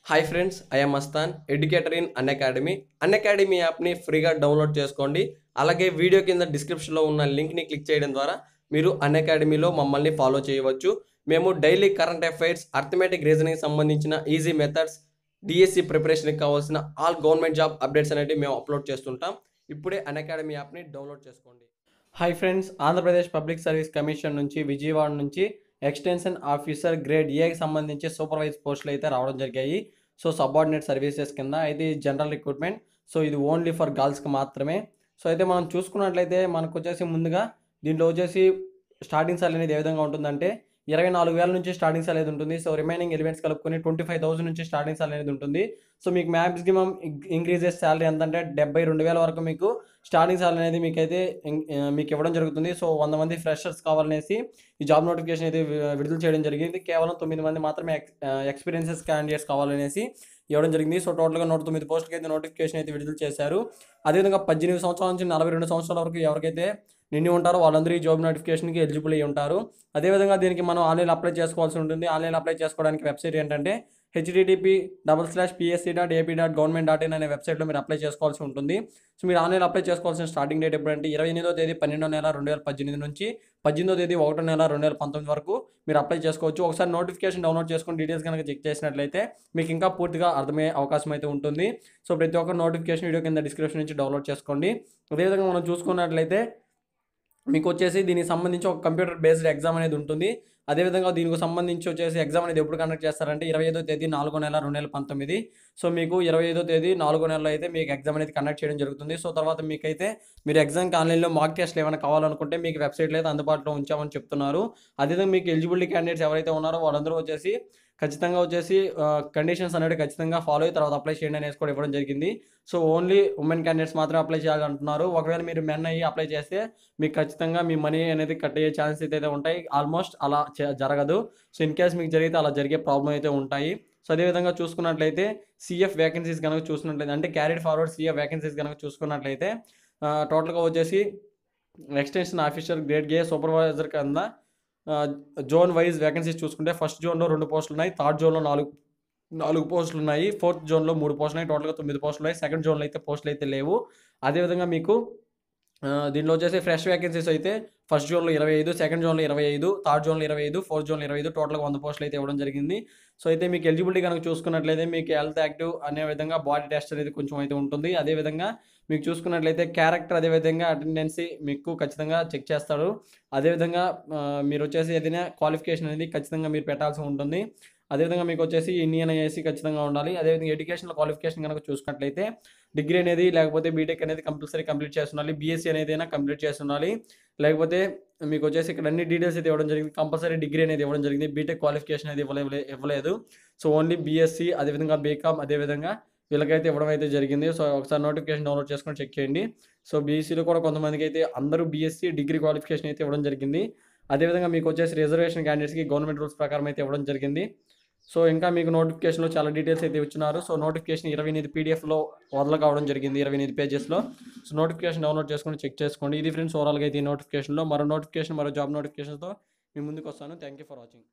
Hi friends, I'm Mastan, educator in Unacademy. Unacademy యాప్ని ఫ్రీగా download చేసుకోండి. అలాగే వీడియో కింద డిస్క్రిప్షన్లో ఉన్న లింక్ని క్లిక్ చేయడం ద్వారా మీరు అన్అకాడమీలో మమ్మల్ని ఫాలో చేయవచ్చు. మేము daily current affairs, arithmetic reasoning సంబంధించిన ఈజీ మెథడ్స్, డిఎస్సి ప్రిపరేషన్కి కావాల్సిన ఆల్ గవర్నమెంట్ జాబ్ అప్డేట్స్ అనేవి మేము అప్లోడ్ చేస్తుంటాం. ఇప్పుడే అన్అకాడమీ యాప్ని డౌన్లోడ్ చేసుకోండి. Hi friends, Andhra Pradesh public service commission నుంచి విజయవాడ నుంచి ఎక్స్టెన్షన్ ఆఫీసర్ గ్రేడ్ ఏకి సంబంధించి సూపర్వైజ్ పోస్టులు అయితే రావడం జరిగాయి. సో సబార్డినేట్ సర్వీసెస్ కింద అయితే జనరల్ రిక్రూట్మెంట్. సో ఇది ఓన్లీ ఫర్ గర్ల్స్కి మాత్రమే. సో అయితే మనం చూసుకున్నట్లయితే మనకు వచ్చేసి ముందుగా దీంట్లో వచ్చేసి స్టార్టింగ్ సాలరీ అనేది ఏ విధంగా ఉంటుందంటే 24,000 నుంచి స్టార్టింగ్ సాలరీ అనేది ఉంటుంది. సో రిమైనింగ్ ఎలిమెంట్స్ కలుపుకొని 25,000 నుంచి స్టార్టింగ్ సాలరీ అనేది ఉంటుంది. సో మీకు మ్యాక్సిమం ఇంక్రీజెస్ సాలరీ ఎంత అంటే 72,000 వరకు మీకు స్టార్టింగ్ సాలరీ అనేది మీకు ఇవ్వడం జరుగుతుంది. సో 100 మంది ఫ్రెషర్స్ కావాలనేసి ఈ జాబ్ నోటిఫికేషన్ అయితే విడుదల చేయడం జరిగింది. కేవలం 9 మంది మాత్రమే ఎక్స్పీరియన్సెస్ క్యాండిడేట్స్ కావాలనేసి ఇవ్వడం జరిగింది. సో టోటల్గా 109 పోస్టులకి అయితే నోటిఫికేషన్ అయితే విడుదల చేశారు. అదేవిధంగా 18 సంవత్సరాల నుంచి 42 సంవత్సరాల వరకు ఎవరికైతే నిండి ఉంటారో వాళ్ళందరూ ఈ జాబ్ నోటిఫికేషన్కి ఎలిజిబుల్ అయ్యి ఉంటారు. అదేవిధంగా దీనికి మనం ఆన్లైన్ అప్లై చేసుకోవాల్సి ఉంటుంది. ఆన్లైన్ అప్లై చేసుకోవడానికి వెబ్సైట్ ఏంటంటే http://psc.ap.government.in అనే వెబ్సైట్లో మీరు అప్లై చేసుకోవాల్సి ఉంటుంది. సో మీరు ఆన్లైన్ అప్లై చేసుకోవాల్సిన స్టార్టింగ్ డేట్ ఎప్పుడంటే 28వ తేదీ 12వ నెల 2018 నుంచి 18వ తేదీ 1వ నెల 2019 వరకు మీరు అప్లై చేసుకోవచ్చు. ఒకసారి నోటిఫికేషన్ డౌన్లోడ్ చేసుకుని డీటెయిల్స్ కనుక చెక్ చేసినట్లయితే మీకు ఇంకా పూర్తిగా అర్థమయ్యే అవకాశం అయితే ఉంటుంది. సో ప్రతి ఒక్క నోటిఫికేషన్ వీడియో కింద డిస్క్రిప్షన్ నుంచి డౌన్లోడ్ చేసుకోండి. అదేవిధంగా మనం చూసుకున్నట్లయితే మీకు వచ్చేసి దీనికి సంబంధించి ఒక కంప్యూటర్ బేస్డ్ ఎగ్జామ్ అనేది ఉంటుంది. అదేవిధంగా దీనికి సంబంధించి వచ్చేసి ఎగ్జామ్ అనేది ఎప్పుడు కండక్ట్ చేస్తారంటే 25వ తేదీ 4వ నెల 2019. సో మీకు 25వ తేదీ 4వ నెలలో అయితే మీకు ఎగ్జామ్ అనేది కండక్ట్ చేయడం జరుగుతుంది. సో తర్వాత మీకైతే మీరు ఎగ్జామ్కి ఆన్లైన్లో మాక్ టెస్ట్లు ఏమైనా కావాలనుకుంటే మీకు వెబ్సైట్లో అయితే అందుబాటులో ఉంచామని చెప్తున్నారు. అదేవిధంగా మీకు ఎలిజిబిలిటీ క్యాండిడేట్స్ ఎవరైతే ఉన్నారో వాళ్ళందరూ వచ్చేసి ఖచ్చితంగా వచ్చేసి కండిషన్స్ అనేవి ఖచ్చితంగా ఫాలో అయ్యి తర్వాత అప్లై చేయండి అనేసి కూడా ఇవ్వడం జరిగింది. సో ఓన్లీ ఉమెన్ క్యాండిడేట్స్ మాత్రమే అప్లై చేయాలంటున్నారు. ఒకవేళ మీరు మెన్ అయ్యి అప్లై చేస్తే మీకు ఖచ్చితంగా మీ మనీ అనేది కట్ అయ్యే ఛాన్సెస్ అయితే ఉంటాయి. ఆల్మోస్ట్ అలా జరగదు. సో ఇన్ కేస్ మీకు జరిగితే అలా జరిగే ప్రాబ్లం అయితే ఉంటాయి. సో అదేవిధంగా చూసుకున్నట్లయితే సిఎఫ్ వేకెన్సీస్ కనుక చూసుకున్నట్లయితే అంటే క్యారీడ్ ఫార్వర్డ్ సిఎఫ్ వేకెన్సీస్ కనుక చూసుకున్నట్లయితే టోటల్గా వచ్చేసి extension officer grade A supervisor కింద జోన్ వైజ్ వేకెన్సీస్ చూసుకుంటే ఫస్ట్ జోన్లో 2 పోస్టులు ఉన్నాయి, థర్డ్ జోన్లో 4 పోస్టులు ఉన్నాయి, ఫోర్త్ జోన్లో 3 పోస్టులు ఉన్నాయి, టోటల్గా 9 పోస్టులు ఉన్నాయి. సెకండ్ జోన్లో అయితే పోస్టులు అయితే లేవు. అదేవిధంగా మీకు దీనిలో వచ్చేసి ఫ్రెష్ వేకెన్సీస్ అయితే ఫస్ట్ జోన్లో 25, సెకండ్ జోన్లో 25, థర్డ్ జోన్లో 25, ఫోర్త్ జోన్లో 25, టోటల్గా 100 పోస్టులు అయితే ఇవ్వడం జరిగింది. సో అయితే మీకు ఎలిజిబిలిటీ కనుక చూసుకున్నట్లయితే మీకు హెల్త్ యాక్టివ్ అనే విధంగా బాడీ టెస్ట్ అనేది కొంచెం అయితే ఉంటుంది. అదేవిధంగా మీకు చూసుకున్నట్లయితే క్యారెక్టర్ అదేవిధంగా అటెండెన్సీ మీకు ఖచ్చితంగా చెక్ చేస్తారు. అదేవిధంగా మీరు వచ్చేసి ఏదైనా క్వాలిఫికేషన్ అనేది ఖచ్చితంగా మీరు పెట్టాల్సి ఉంటుంది. అదేవిధంగా మీకు వచ్చేసి ఇండియన్ ఐఏఎస్సీ ఖచ్చితంగా ఉండాలి. అదేవిధంగా ఎడ్యుకేషనల్ క్వాలిఫికేషన్ కనుక చూసుకున్నట్లయితే డిగ్రీ అనేది లేకపోతే బీటెక్ అనేది కంపల్సరీ కంప్లీట్ చేసి ఉండాలి. బీఎస్సీ అనేది అయినా కంప్లీట్ చేసి ఉండాలి. లేకపోతే మీకు వచ్చేసి ఇక్కడ అన్ని డీటెయిల్స్ అయితే ఇవ్వడం జరిగింది. కంపల్సరీ డిగ్రీ అనేది ఇవ్వడం జరిగింది. బీటెక్ క్వాలిఫికేషన్ అనేది ఇవ్వలేదు. సో ఓన్లీ బీఎస్సీ అదేవిధంగా బీకామ్ అదేవిధంగా వీళ్ళకైతే ఇవ్వడం అయితే జరిగింది. సో ఒకసారి నోటిఫికేషన్ డౌన్లోడ్ చేసుకొని చెక్ చేయండి. సో బీఎస్సీలో కూడా కొంతమందికి అయితే అందరూ బీఎస్సీ డిగ్రీ క్వాలిఫికేషన్ అయితే ఇవ్వడం జరిగింది. అదేవిధంగా మీకు వచ్చేసి రిజర్వేషన్ క్యాండిడేట్స్కి గవర్నమెంట్ రూల్స్ ప్రకారం అయితే ఇవ్వడం జరిగింది. సో ఇంకా మీకు నోటిఫికేషన్లో చాలా డీటెయిల్స్ అయితే ఇచ్చినారు. సో నోటిఫికేషన్ 28 పీడిఎఫ్లో వదల కావడం జరిగింది, 28 పేజెస్లో. సో నోటిఫికేషన్ డౌన్లోడ్ చేసుకొని చెక్ చేసుకోండి. ఇది ఫ్రెండ్స్ ఓవరాల్గా అయితే ఈ నోటిఫికేషన్లో మరో జాబ్ నోటిఫికేషన్తో మీ ముందుకు వస్తాను. Thank you for watching.